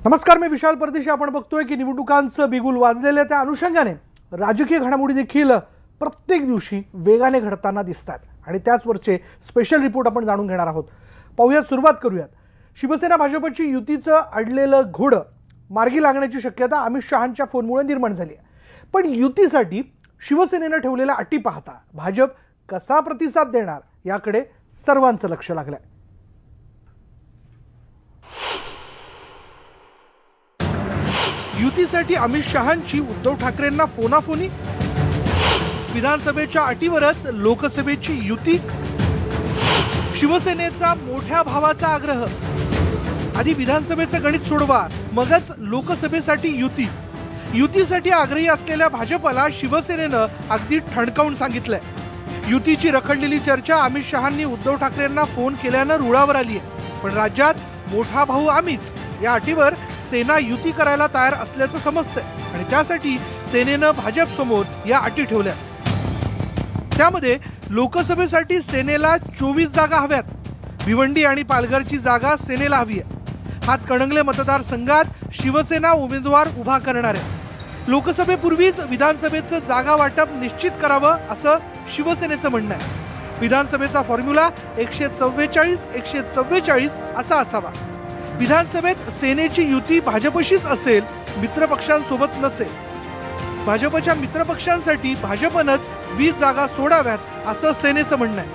नमस्कार, मी विशाल परदेशी. आपण बघतोय की निवडणुकांचं बिगुल वाजलेल्या त्या अनुषंगाने राजकीय घडामोडी देखील प्रत्येक दिवशी वेगाने घडताना दिसतात आणि त्याचवरचे स्पेशल रिपोर्ट आपण जाणून घेणार आहोत. पाहूयात, सुरुवात करूयात. शिवसेना भाजपची युतीचं अडलेलं घोडं मार्गी लागण्याची शक्यता अमित शहांच्या फोनमुळे निर्माण झाली आहे. पण युतीसाठी शिवसेनेनं ठेवलेल्या अटी पाहता भाजप कसा प्रतिसाद देणार याकडे सर्वांचं लक्ष लागलंय. युतीसाठी अमित शहांची उद्धव ठाकरेंना फोनाफोनी. विधानसभेच्या अटीवरच लोकसभेची युती. शिवसेनेचा मोठ्या भावाचा आग्रह. आधी विधानसभेचं गणित सोडवा, मगच लोकसभेसाठी युती. युतीसाठी आग्रही असलेल्या भाजपला शिवसेनेनं अगदी ठणकावून सांगितलंय. युतीची रखडलेली चर्चा अमित शहांनी उद्धव ठाकरेंना फोन केल्यानं रुळावर आली आहे. पण राज्यात मोठा भाऊ आम्हीच या अटीवर सेना युती करायला तयार असल्याचं समजतंय आणि त्यासाठी सेनेनं भाजप समोर या अटी ठेवल्या. त्यामध्ये लोकसभेसाठी सेनेला 24 जागा हव्यात. भिवंडी आणि पालघरची जागा सेनेला हवी आहे. हातकणंगले मतदारसंघात शिवसेना उमेदवार उभा करणार आहे. लोकसभेपूर्वीच विधानसभेचं जागा वाटप निश्चित करावं असं शिवसेनेचं म्हणणं आहे. विधानसभेचा फॉर्म्युला 144-144 असा असावा. विधानसभेत सेनेची युती भाजपशीच असेल, मित्रपक्षांसोबत नसेल. भाजपच्या मित्रपक्षांसाठी भाजपनंच 20 जागा सोडाव्यात असं सेनेचं म्हणणं आहे.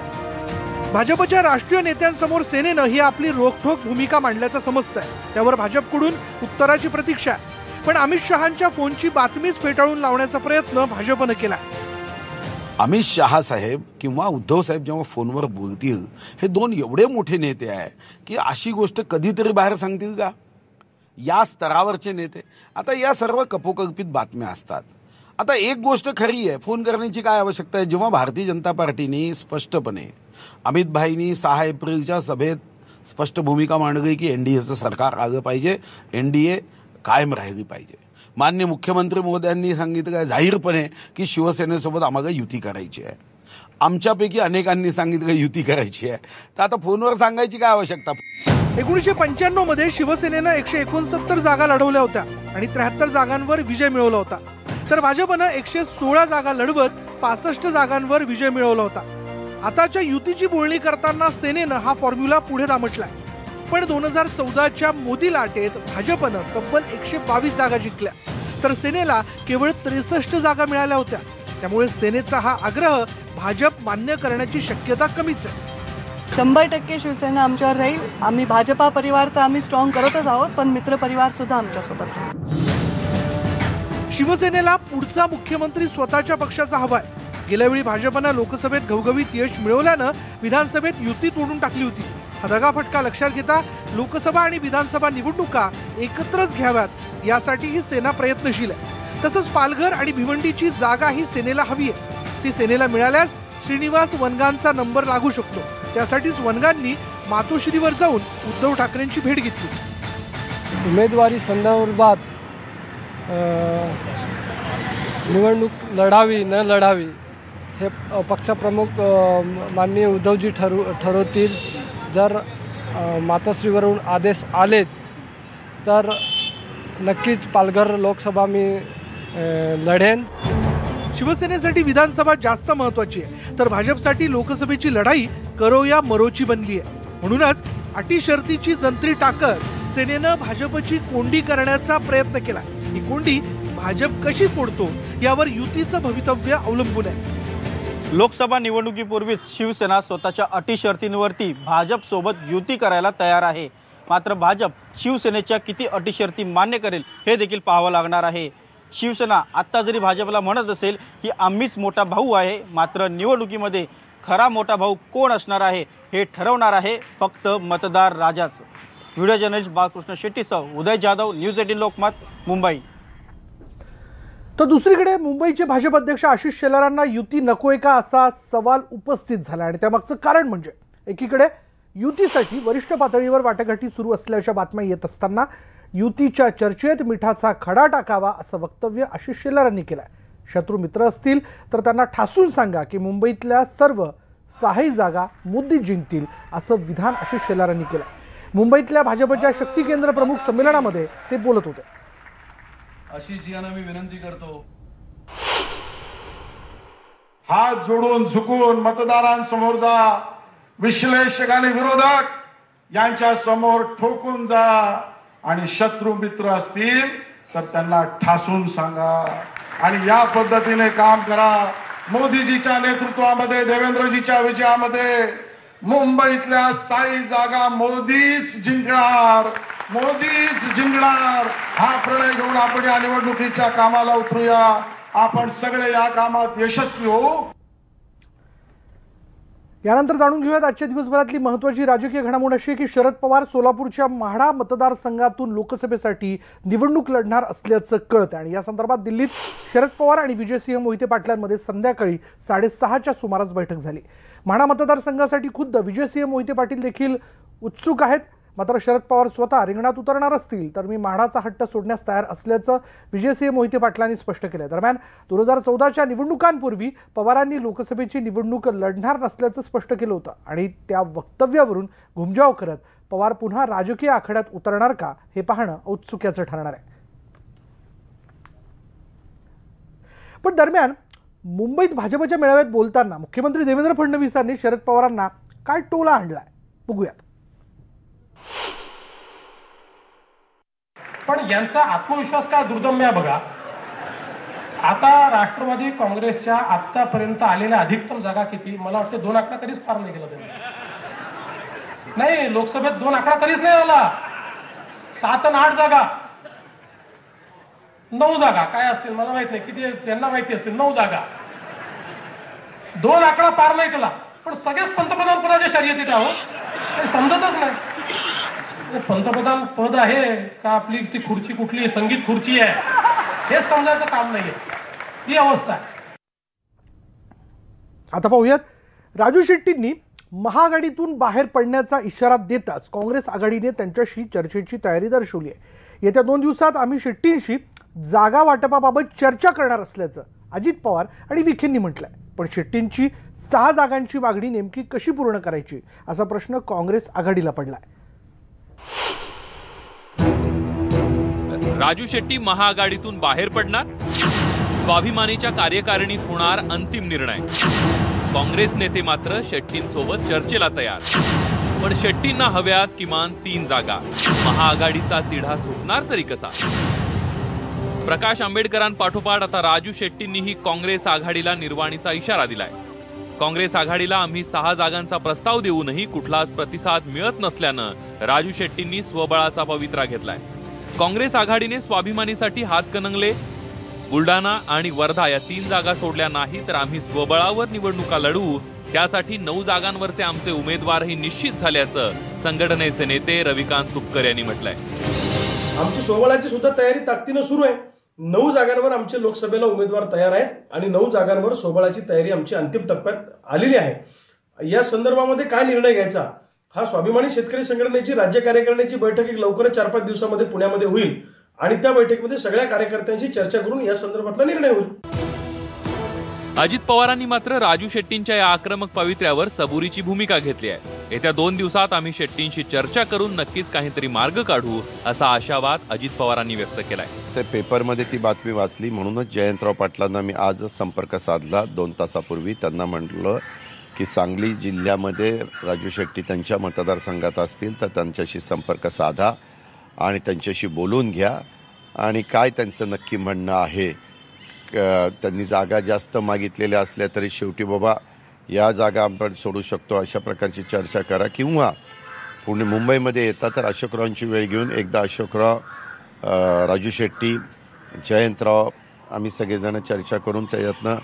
भाजपच्या राष्ट्रीय नेत्यांसमोर सेनेनं ही आपली रोखठोक भूमिका मांडल्याचं समजतंय. त्यावर भाजपकडून उत्तराची प्रतीक्षा आहे. पण अमित शहांच्या फोनची बातमीच फेटाळून लावण्याचा प्रयत्न भाजपनं केला. अमित शहा साहेब किंवा उद्धव साहेब जेव्हा फोनवर बोलतील, हे दोन एवढे मोठे नेते आहे की अशी गोष्ट कधीतरी बाहेर सांगतील का? या स्तरावरचे नेते. आता या सर्व कपोकल्पित बातम्या असतात. आता एक गोष्ट खरी आहे, फोन करण्याची काय आवश्यकता आहे? जेव्हा भारतीय जनता पार्टीने स्पष्टपणे अमित भाईंनी 6 एप्रिलच्या सभेत स्पष्ट भूमिका मांडली की एनडीएचं सरकार आलं पाहिजे, एनडीए कायम राहिली पाहिजे. माननीय मुख्यमंत्री महोदयांनी सांगितलं जाहीरपणे की शिवसेनेसोबत आम्हाला युती करायची आहे. आमच्यापैकी अनेकांनी सांगितलं युती करायची आहे. तर आता फोनवर सांगायची काय आवश्यकता? 1995 मध्ये शिवसेनेनं 169 जागा लढवल्या होत्या आणि 73 जागांवर विजय मिळवला होता. तर भाजपनं 116 जागा लढवत 65 जागांवर विजय मिळवला होता. आताच्या युतीची बोलणी करताना सेनेनं हा फॉर्म्युला पुढे दामटलाय. पण 2014च्या मोदी लाटेत भाजपनं तब्बल 122 जागा जिंकल्या, तर सेनेला केवळ 63 जागा मिळाल्या होत्या. त्यामुळे सेनेचा हा आग्रह भाजप मान्य करण्याची शक्यता कमीच आहे. 100% शिवसेना आमच्यावर राहील. आम्ही भाजपा परिवार तर आम्ही स्ट्रॉंग करतच आहोत, पण मित्र परिवार सुद्धा आमच्यासोबत राहील. शिवसेनेला पुढचा मुख्यमंत्री स्वतःच्या पक्षाचा हवाय. गेल्यावेळी भाजपनं लोकसभेत घवघवीत यश मिळवल्यानं विधानसभेत युती तोडून टाकली होती. हा दगाफटका लक्षात घेता लोकसभा आणि विधानसभा निवडणुका एकत्रच घ्याव्यात यासाठी ही सेना प्रयत्नशील आहे. तसंच पालघर आणि भिवंडीची जागा ही सेनेला हवी आहे. ती सेनेला मिळाल्यास श्रीनिवास वनगांचा नंबर लागू शकतो. त्यासाठीच वनगांनी मातोश्रीवर जाऊन उद्धव ठाकरेंची भेट घेतली. उमेदवारी संदर्भात निवडणूक लढावी न लढावी हे पक्षप्रमुख माननीय उद्धवजी ठरवतील. जर मातोश्रीवरून आदेश आलेच तर नक्कीच पालघर लोकसभा मी लढेन. शिवसेनेसाठी विधानसभा जास्त महत्वाची आहे, तर भाजपसाठी लोकसभेची लढाई करो या मरोची बनली आहे. म्हणूनच अटी शर्तीची जंत्री टाकत सेनेनं भाजपची कोंडी करण्याचा प्रयत्न केला. ही कोंडी भाजप कशी फोडतो यावर युतीचं भवितव्य अवलंबून आहे. लोकसभा निवडणुकीपूर्वीच शिवसेना स्वतःच्या अटी शर्तींवरती भाजप सोबत युती करायला तयार आहे. मात्र भाजप शिवसेनेच्या किती अटी शर्ती मान्य करेल हे देखील पाहावं लागणार आहे. शिवसेना आत्ता जरी भाजपला म्हणत असेल की आम्हीच मोठा भाऊ आहे, मात्र निवडणुकीमध्ये खरा मोठा भाऊ कोण असणार आहे हे ठरवणार आहे फक्त मतदार राजाच. व्हिडिओ जर्नलिस्ट बाळकृष्ण शेट्टीसह उदय जाधव, न्यूज 18 लोकमत, मुंबई. तर दुसरीकडे मुंबईचे भाजप अध्यक्ष आशिष शेलारांना युती नकोय का असा सवाल उपस्थित झाला आणि त्यामागचं कारण म्हणजे एकीकडे युतीसाठी वरिष्ठ पातळीवर वाटाघाटी सुरू असल्याच्या बातम्या येत असताना युतीच्या चर्चेत मिठाचा खडा टाकावा असं वक्तव्य आशिष शेलारांनी केलंय. शत्रू मित्र असतील तर त्यांना ठासून सांगा की मुंबईतल्या सर्व 6 जागा मोदी जिंकतील असं विधान आशिष शेलारांनी केलं. मुंबईतल्या भाजपच्या शक्ती केंद्र प्रमुख संमेलनामध्ये ते बोलत होते. आशिष यांना मी विनंती करतो, हात जोडून झुकून मतदारांसमोर जा, विश्लेषक आणि विरोधक यांच्या समोर ठोकून जा आणि शत्रू मित्र असतील तर त्यांना ठासून सांगा आणि या पद्धतीने काम करा. मोदीजीच्या नेतृत्वामध्ये, देवेंद्रजीच्या विजयामध्ये मुंबईतल्या 60 जागा मोदीच जिंकणार, मोदीच जिंकणार. हा प्रणय घेऊन आपण या निवडणुकीच्या कामाला उतरूया. आपण सगळे या कामात यशस्वी होऊ. यानंतर जाणून घेऊयात आजच्या दिवसभरातली महत्त्वाची राजकीय घडामोड अशी की शरद पवार सोलापूरच्या माढा मतदारसंघातून लोकसभेसाठी निवडणूक लढणार असल्याचं कळतं आणि या संदर्भात दिल्लीत शरद पवार आणि विजयसिंह मोहिते पाटलांमध्ये संध्याकाळी 6:30च्या सुमारास बैठक झाली. माढा मतदारसंघासाठी खुद्द विजयसिंह मोहिते पाटील देखील उत्सुक आहेत. मात्र शरद पवार स्वतः रिंगणात उतरणार असतील तर मी माढाचा हट्ट सोडण्यास तयार असल्याचं विजयसिंह मोहिते पाटलांनी स्पष्ट केलं. दरम्यान 2014च्या निवडणुकांपूर्वी पवारांनी लोकसभेची निवडणूक लढणार नसल्याचं स्पष्ट केलं होतं आणि त्या वक्तव्यावरून घुमजाव करत पवार पुन्हा राजकीय आखाड्यात उतरणार का हे पाहणं औत्सुक्याचं ठरणार आहे. पण दरम्यान मुंबईत भाजपच्या मेळाव्यात बोलताना मुख्यमंत्री देवेंद्र फडणवीसांनी शरद पवारांना काय टोला आणलाय बघूयात. पण यांचा आत्मविश्वास काय दुर्दम्य आहे बघा. आता राष्ट्रवादी काँग्रेसच्या आतापर्यंत आलेल्या अधिकतम जागा किती? मला वाटतं 2 आकडा कधीच पार नाही केला त्यांनी. नाही, लोकसभेत 2 आकडा कधीच नाही आला. 7 आणि 8 जागा, 9 जागा काय असतील मला माहित नाही, किती त्यांना माहिती असतील. 9 जागा, 2 आकडा पार नाही केला. पण सगळेच पंतप्रधान पदाच्या शर्यतीत आहोत, काही समजतच नाही. पंतप्रधान पद आहे का आपली ती खुर्ची कुठली संगीत खुर्ची आहे हे समजायचं काम नाहीये. ही अवस्था आहे. आता पाहूयात. राजू शेट्टींनी महाआघाडीतून बाहेर पडण्याचा इशारा देताच काँग्रेस आघाडीने त्यांच्याशी चर्चेची तयारी दर्शवली आहे. येत्या 2 दिवसात आम्ही शेट्टींशी जागा वाटपाबाबत चर्चा करणार असल्याचं अजित पवार आणि विखेंनी म्हटलंय. पण शेट्टींची 6 जागांची मागणी नेमकी कशी पूर्ण करायची असा प्रश्न काँग्रेस आघाडीला पडलाय. राजू शेट्टी महाआघाडीतून बाहेर पडणार? स्वाभिमानीच्या कार्यकारिणीत होणार अंतिम निर्णय. काँग्रेस नेते मात्र शेट्टींसोबत चर्चेला तयार. पण शेट्टींना हव्यात किमान 3 जागा. महाआघाडीचा तिढा सुटणार तरी कसा? प्रकाश आंबेडकरांपाठोपाठ आता राजू शेट्टींनीही काँग्रेस आघाडीला निर्वाणीचा इशारा दिलाय. काँग्रेस आघाडीला आम्ही 6 जागांचा प्रस्ताव देऊनही कुठलाच प्रतिसाद मिळत नसल्यानं राजू शेट्टींनी स्वबळाचा पवित्रा घेतलाय. काँग्रेस आघाडीने स्वाभिमानीसाठी हातकणंगले, बुलढाणा आणि वर्धा या 3 जागा सोडल्या नाही तर आम्ही स्वबळावर निवडणुका लढवू. त्यासाठी 9 जागांवरचे आमचे उमेदवारही निश्चित झाल्याचं संघटनेचे नेते रविकांत तुपकर यांनी म्हटलंय. आमची स्वबळाची सुद्धा तयारी ताकदीनं सुरू आहे. 9 जागांवर आमचे लोकसभेला उमेदवार तयार आहेत आणि 9 जागांवर स्वबळाची तयारी आमची अंतिम टप्प्यात आलेली आहे. या संदर्भामध्ये काय निर्णय घ्यायचा हा स्वाभिमानी शेतकरी संघटनेची राज्य कार्यकारिणीची बैठक लवकरच 4-5 दिवसामध्ये पुण्यामध्ये होईल आणि त्या बैठकीमध्ये सगळ्या कार्यकर्त्यांशी चर्चा करून या संदर्भातला निर्णय होईल. अजित पवारांनी मात्र राजू शेट्टींच्या या आक्रमक पवित्र्यावर सबुरीची भूमिका घेतली आहे. येत्या 2 दिवसात आम्ही शेट्टींशी चर्चा करून नक्कीच काहीतरी मार्ग काढू असा आशावाद अजित पवारांनी व्यक्त केलाय. त्या पेपरमध्ये ती बातमी वाचली म्हणूनच जयंतराव पाटलांना मी आजच संपर्क साधला 2 तासापूर्वी. त्यांना म्हटलं की सांगली जिल्ह्यामध्ये राजू शेट्टी त्यांच्या मतदारसंघात असतील तर त्यांच्याशी संपर्क साधा आणि त्यांच्याशी बोलून घ्या आणि काय त्यांचं नक्की म्हणणं आहे. त्यांनी जागा जास्त मागितलेल्या असल्या तरी शेवटी बाबा या जागा आपण सोडू शकतो अशा प्रकारची चर्चा करा किंवा पुणे मुंबईमध्ये येतात तर अशोकरावांची वेळ घेऊन एकदा अशोकराव, राजू शेट्टी, जयंतराव आम्ही सगळेजण चर्चा करून त्याच्यातनं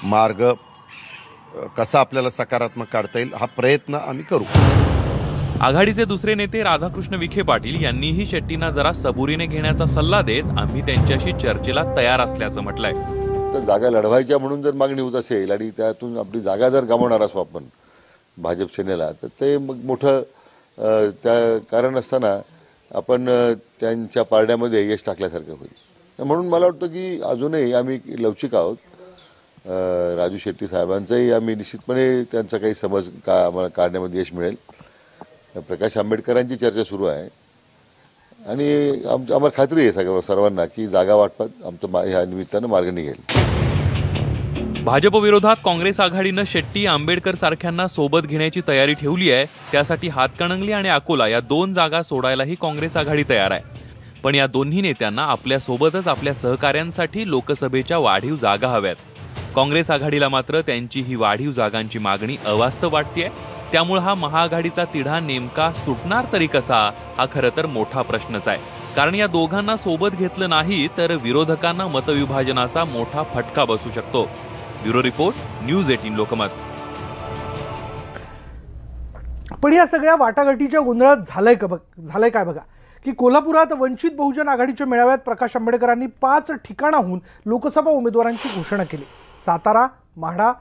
मार्ग कसा आपल्याला सकारात्मक काढता येईल हा प्रयत्न आम्ही करू. आघाडीचे दुसरे नेते राधाकृष्ण विखे पाटील यांनीही शेट्टींना जरा सबुरीने घेण्याचा सल्ला देत आम्ही त्यांच्याशी चर्चेला तयार असल्याचं म्हटलंय. तर जागा लढवायच्या म्हणून जर मागणी होत असेल आणि त्यातून आपली जागा जर गमावणार असो आपण भाजप सेनेला तर ते मग मोठं त्या कारण असताना आपण त्यांच्या पारड्यामध्ये यश टाकल्यासारखं होईल. म्हणून मला वाटतं की अजूनही आम्ही लवचिक आहोत. राजू शेट्टी साहेबांचाही आम्ही निश्चितपणे त्यांचा काही समज आम्हाला काढण्यामध्ये यश मिळेल प्रकाश आंबेडकरांची चर्चा सुरू आहे आणि आम्हाला खात्री आहे सर्वांना की जागा वाटपात आमचं ह्या निमित्तानं मार्ग निघेल। भाजप विरोधात काँग्रेस आघाडीनं शेट्टी आंबेडकर सारख्यांना सोबत घेण्याची तयारी ठेवली आहे। त्यासाठी हातकणंगले आणि अकोला या 2 जागा सोडायलाही काँग्रेस आघाडी तयार आहे। पण या दोन्ही नेत्यांना आपल्या सोबतच आपल्या सहकाऱ्यांसाठी लोकसभेच्या वाढीव जागा हव्यात। काँग्रेस आघाडीला मात्र त्यांची ही वाढीव जागांची मागणी अवास्तव वाटतेय। त्यामुळे हा महाआघाडीचा तिढा नेमका सुटणार तरी कसा, हा खरं तर मोठा प्रश्नच आहे। कारण या दोघांना सोबत घेतलं नाही तर विरोधकांना मतविभाजनाचा मोठा फटका बसू शकतो। Bureau report, news 18 Lokmat. पण या सगळ्या वाटाघाटीच्या गोंधळात झालंय काय बघा की कोल्हापुरात वंचित बहुजन आघाडीच्या मेळाव्यात प्रकाश आंबेडकरांनी 5 ठिकाणाहून लोकसभा उमेदवारांची घोषणा केली। सातारा, माढा,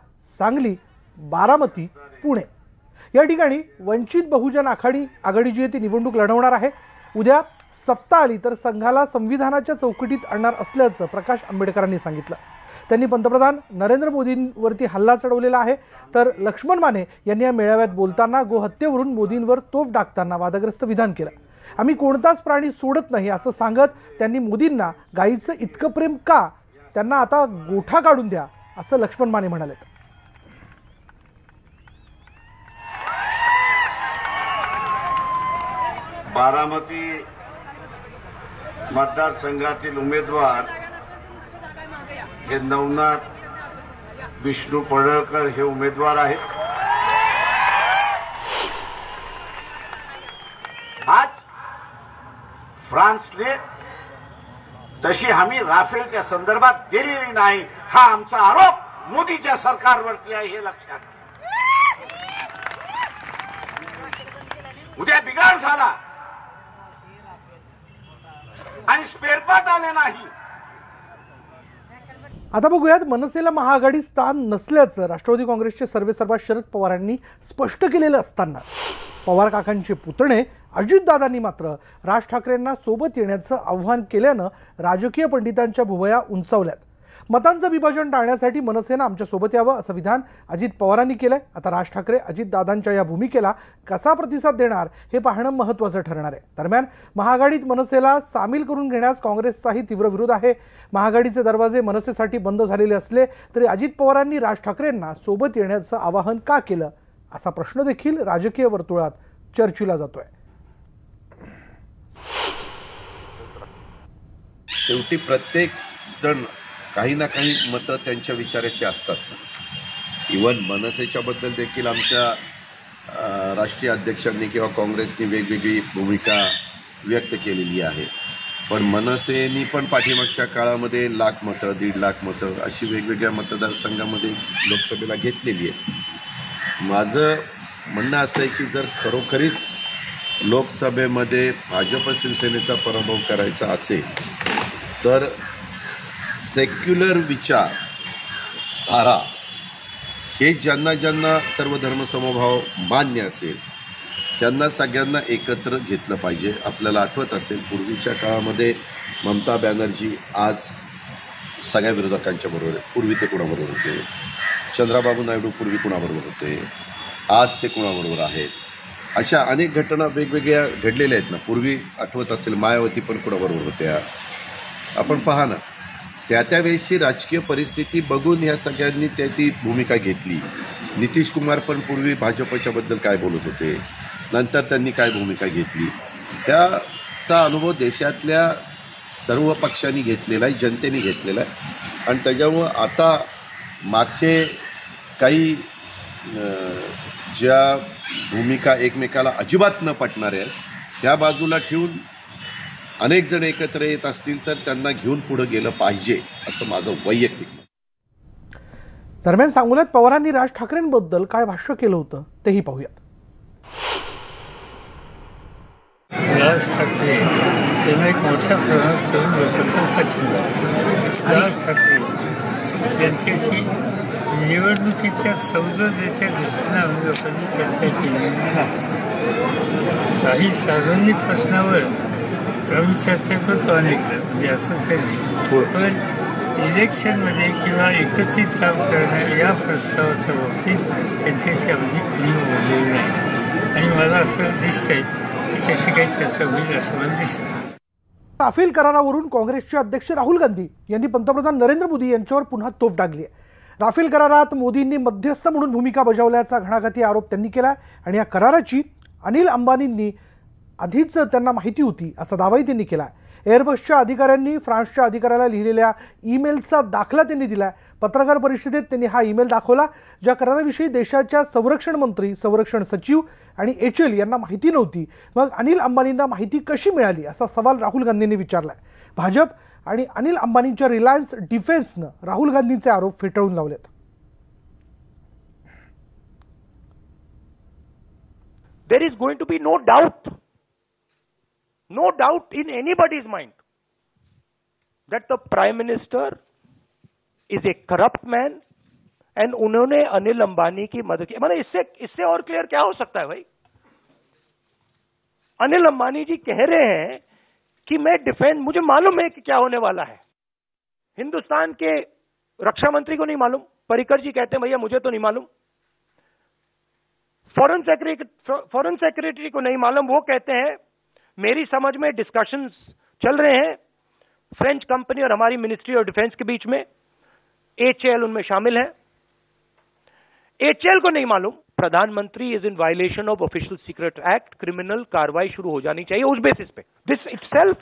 सांगली, बारामती, पुणे या ठिकाणी वंचित बहुजन आघाडी जी आहे ती निवडणूक लढवणार आहे। उद्या सत्ता आली तर संघाला संविधानाच्या चौकटीत आणणार असल्याचं प्रकाश आंबेडकरांनी सांगितलं। त्यांनी पंतप्रधान नरेंद्र मोदींवरती हल्ला चढवलेला आहे तर लक्ष्मण माने यांनी या मेळाव्यात बोलताना गोहत्येवरून मोदींवर तोफ टाकताना वादग्रस्त विधान केलं। आम्ही कोणताच प्राणी सोडत नाही असं सांगत त्यांनी मोदींना गाईचं इतकं प्रेम का, त्यांना आता गोठा काढून द्या असं लक्ष्मण माने म्हणाले। बारामती मतदारसंघातील उमेदवार हे नवनाथ विष्णू पडळकर हे उमेदवार आहेत। आज फ्रान्सने तशी हमी राफेलच्या संदर्भात दिलेली नाही, हा आमचा आरोप मोदीच्या सरकारवरती आहे, हे लक्षात। उद्या बिघाड झाला आणि स्पेअरपार्ट आले नाही। आता बघूयात, मनसेला महाआघाडी स्थान नसल्याचं राष्ट्रवादी काँग्रेसचे सर्वेसर्वा शरद पवारांनी स्पष्ट केलेलं असताना पवार काकांचे पुतणे अजितदादांनी मात्र राज ठाकरेंना सोबत येण्याचं आव्हान केल्यानं राजकीय पंडितांच्या भुवया उंचावल्यात। मतांचं विभाजन टाळण्यासाठी मनसेनं आमच्या सोबत यावं असं विधान अजित पवारांनी केलंय। आता राज ठाकरे अजितदादांच्या या भूमिकेला कसा प्रतिसाद देणार हे पाहणं महत्त्वाचं ठरणार आहे। दरम्यान महाआघाडीत मनसेला सामील करून घेण्यास काँग्रेसचाही तीव्र विरोध आहे। महाआघाडीचे दरवाजे मनसेसाठी बंद झालेले असले तरी अजित पवारांनी राज ठाकरेंना सोबत येण्याचं आवाहन का केलं असा प्रश्न देखील राजकीय वर्तुळात चर्चेला जातोय। शेवटी प्रत्येक जण काही ना काही मतं त्यांच्या विचाराची असतात। इव्हन मनसेच्या बद्दल देखील आमच्या राष्ट्रीय अध्यक्षांनी किंवा काँग्रेसनी वेगवेगळी भूमिका व्यक्त केलेली आहे। पण मनसेनी पण पाठीमागच्या काळामध्ये 1 लाख मतं, 1.5 लाख मतं अशी वेगवेगळ्या मतदारसंघामध्ये लोकसभेला घेतलेली आहे। माझं म्हणणं असं आहे की जर खरोखरीच लोकसभेमध्ये भाजप शिवसेनेचा पराभव करायचा असेल तर सेक्युलर विचार धारा हे ज्यांना ज्यांना सर्व धर्मसमभाव मान्य असेल त्यांना सगळ्यांना एकत्र घेतलं पाहिजे। आपल्याला आठवत असेल पूर्वीच्या काळामध्ये ममता बॅनर्जी आज सगळ्या विरोधकांच्या बरोबर, पूर्वी ते कुणाबरोबर होते, चंद्राबाबू नायडू पूर्वी कुणाबरोबर होते, आज ते कुणाबरोबर आहेत, अशा अनेक घटना वेगवेगळ्या घडलेल्या आहेत ना। पूर्वी आठवत असेल मायावती पण कुणाबरोबर होत्या। आपण पहा ना, त्या वेळेसची राजकीय परिस्थिती बघून ह्या सगळ्यांनी ती भूमिका घेतली। नितीश कुमार पण पूर्वी भाजपच्या बद्दल काय बोलत होते, नंतर त्यांनी काय भूमिका घेतली, त्याचा अनुभव देशातल्या सर्व पक्षांनी घेतलेला आहे, जनतेने घेतलेला आहे। आणि त्याच्यामुळं आता मागचे काही ज्या भूमिका एकमेकाला अजिबात न पटणाऱ्या आहेत त्या बाजूला ठेवून अनेक जण एकत्र येत असतील तर त्यांना घेऊन पुढे गेलं पाहिजे असं माझं वैयक्तिक मत। दरम्यान सांगोल्यात पवारांनी राज ठाकरेंबद्दल काय भाष्य केलं होतं तेही पाहूयात। राज ठाकरे त्यांना एक मोठ्या प्रमाणात करून लोकांचा राज ठाकरे यांच्याशी निवडणुकीच्या सौजन्याच्या दृष्टीनं आम्ही लोकांनी चर्चा केलेली नाही। काही सार्वजनिक प्रश्नावर आम्ही चर्चा करतो अनेकदा, म्हणजे असंच काही, पण इलेक्शनमध्ये किंवा एकत्रित काम करणं या प्रस्तावाच्या बाबतीत त्यांच्याशी आम्ही कुणी बोललेलं नाही। आणि मला असं दिसतंय त्याच्याशी काही चर्चा होईल असं मला दिसतं. राफेल करारावरून काँग्रेसचे अध्यक्ष राहुल गांधी यांनी पंतप्रधान नरेंद्र मोदी यांच्यावर पुन्हा तोफ डागली आहे. राफेल करारात मोदींनी मध्यस्थ म्हणून भूमिका बजावल्याचा घणाघाती आरोप त्यांनी केला आणि या कराराची अनिल अंबानींनी आधीच त्यांना माहिती होती असा दावाही त्यांनी केला. एअरबसच्या अधिकाऱ्यांनी फ्रान्सच्या अधिकाऱ्याला लिहिलेल्या ईमेलचा दाखला त्यांनी दिला. पत्रकार परिषदेत त्यांनी हा ईमेल दाखवला ज्या कराराविषयी देशाच्या संरक्षण मंत्री, संरक्षण सचिव आणि HL यांना माहिती नव्हती. मग अनिल अंबानींना माहिती कशी मिळाली असा सवाल राहुल गांधींनी विचारलाय. भाजप आणि अनिल अंबानींच्या रिलायन्स डिफेन्सनं राहुल गांधींचे आरोप फेटाळून लावलेत. There is going to be no doubt in anybody's mind that the Prime Minister is a corrupt man and उन्होंने अनिल अंबानी की मदद की. मतलब इससे और क्लियर क्या हो सकता है भाई? अनिल अंबानी जी कह रहे हैं कि मैं डिफेंस, मुझे मालूम है कि क्या होने वाला है. हिंदुस्तान के रक्षा मंत्री को नहीं मालूम, पर्रिकर जी कहते हैं भैया मुझे तो नहीं मालूम. फॉरेन सेक्रेटरी को नहीं मालूम, वो कहते हैं मेरी समझ में डिस्कशंस चल रहे हैं फ्रेंच कंपनी और हमारी ministry of defence K beach में. HL उनमें शामिल है. HL को नहीं मालूम. प्रधानमंत्री is in violation of official secret act, criminal कार्रवाई शुरू हो जानी चाहिए उस बेसिस पे. This itself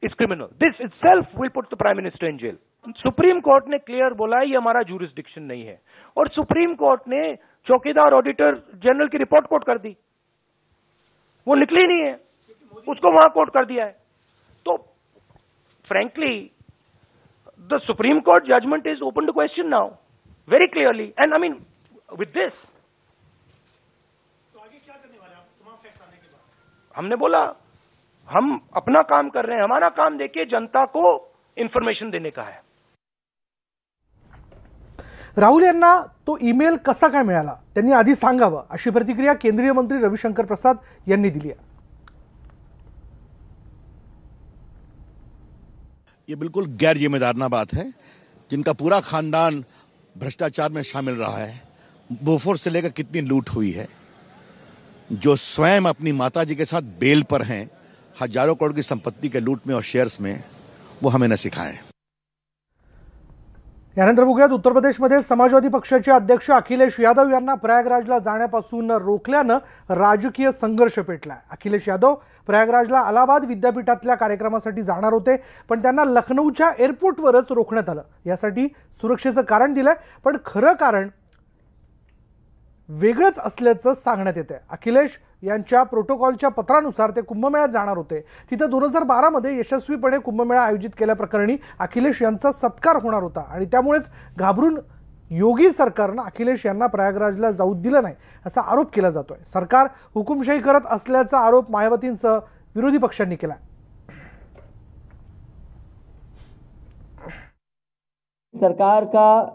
is criminal. This itself will put the prime minister in jail. Supreme court ने क्लियर बोला ये हमारा ज्यूरिसडिक्शन नहीं है और सुप्रीम कोर्ट ने चौकीदार ऑडिटर जनरल की रिपोर्ट कोट कर दी. वो निकली नहीं है, उसको वहां कोट कर दिया है. तो frankly the Supreme Court judgement is open to question now very clearly. And I mean with this हमने बोला हम अपना काम कर रहे हैं. हमारा काम देखिए जनता को इंफॉर्मेशन देने का है. राहुल यांना तो ईमेल कसा काय मिळाला त्यांनी आधी सांगावं अशी प्रतिक्रिया केंद्रीय मंत्री रविशंकर प्रसाद यांनी दिली आहे. ये बिल्कुल गैर जिम्मेदाराना बात है. जिनका पूरा खानदान भ्रष्टाचार में शामिल रहा है, बोफोर्स से लेकर कितनी लूट हुई है, जो स्वयं अपनी माताजी के साथ बेल पर हैं, हजारों करोड़ की संपत्ति के लूट में और शेयर्स में, वो हमें न सिखाएं. यानंतर बघूयात उत्तर प्रदेशमध्ये समाजवादी पक्षाचे अध्यक्ष अखिलेश यादव यांना प्रयागराजला जाण्यापासून रोखल्यानं राजकीय संघर्ष पेटलाय. अखिलेश यादव प्रयागराजला अलाहाबाद विद्यापीठातल्या कार्यक्रमासाठी जाणार होते पण त्यांना लखनौच्या एअरपोर्टवरच रोखण्यात आलं. यासाठी सुरक्षेचं कारण दिलंय पण खरं कारण वेगळंच असल्याचं सांगण्यात येतंय. अखिलेश यांच्या प्रोटोकॉलच्या पत्रानुसार ते कुंभमेळ्यात जाणार होते. तिथे 2012 मध्ये यशस्वीपणे कुंभमेळा आयोजित केल्याप्रकरणी अखिलेश यांचा सत्कार होणार होता आणि त्यामुळेच घाबरून योगी सरकारनं अखिलेश यांना प्रयागराजला जाऊ दिलं नाही असा आरोप केला जातोय. सरकार हुकुमशाही करत असल्याचा आरोप मायावतींसह विरोधी पक्षांनी केला. सरकार का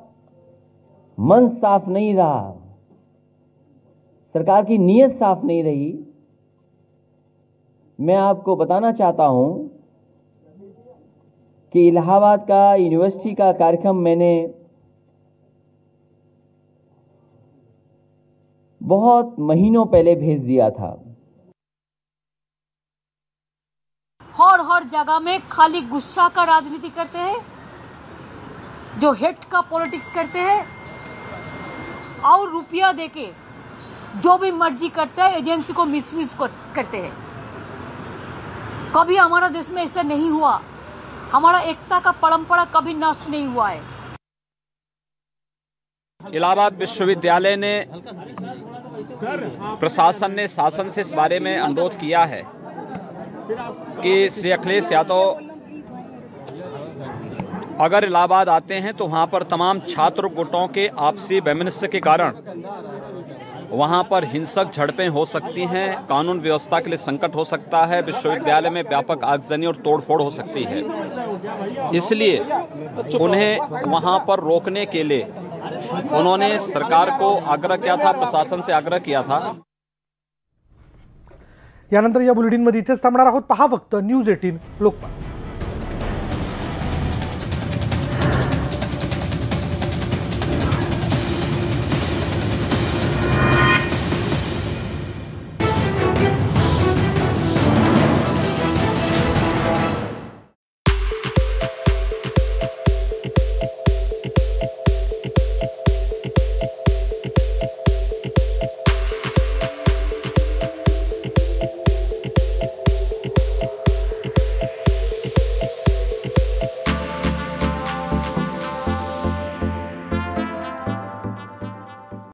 मन साफ नहीं रहा, सरकार की नीयत साफ नहीं रही. मैं आपको बताना चाहता हूं कि इलाहाबाद का यूनिवर्सिटी का कार्यक्रम मैंने बहुत महीनों पहले भेज दिया था. हर जगह में खाली गुस्सा का राजनीति करते हैं, जो हेट का पॉलिटिक्स करते हैं और रुपया देके जो भी मर्जी करते हैं, एजेंसी को मिसयूज करते हैं. कभी हमारा देश में ऐसा नहीं हुआ. हमारा एकता का परंपरा कभी नष्ट नहीं हुआ है. इलाहाबाद विश्वविद्यालय ने, प्रशासन ने शासन से इस बारे में अनुरोध किया है कि श्री अखिलेश यादव अगर इलाहाबाद आते हैं तो वहाँ पर तमाम छात्र गुटों के आपसी वैमनस्य के कारण वहाँ पर हिंसक झड़पें हो सकती हैं, कानून व्यवस्था के लिए संकट हो सकता है, विश्वविद्यालय में व्यापक आगजनी और तोड़फोड़ हो सकती है. इसलिए उन्हें वहाँ पर रोकने के लिए उन्होंने सरकार को आग्रह किया था, प्रशासन से आग्रह किया था. यानंतर या बुलेटिनमध्ये इथेच थांबणार आहोत. पहा फक्त न्यूज 18 लोकपाल.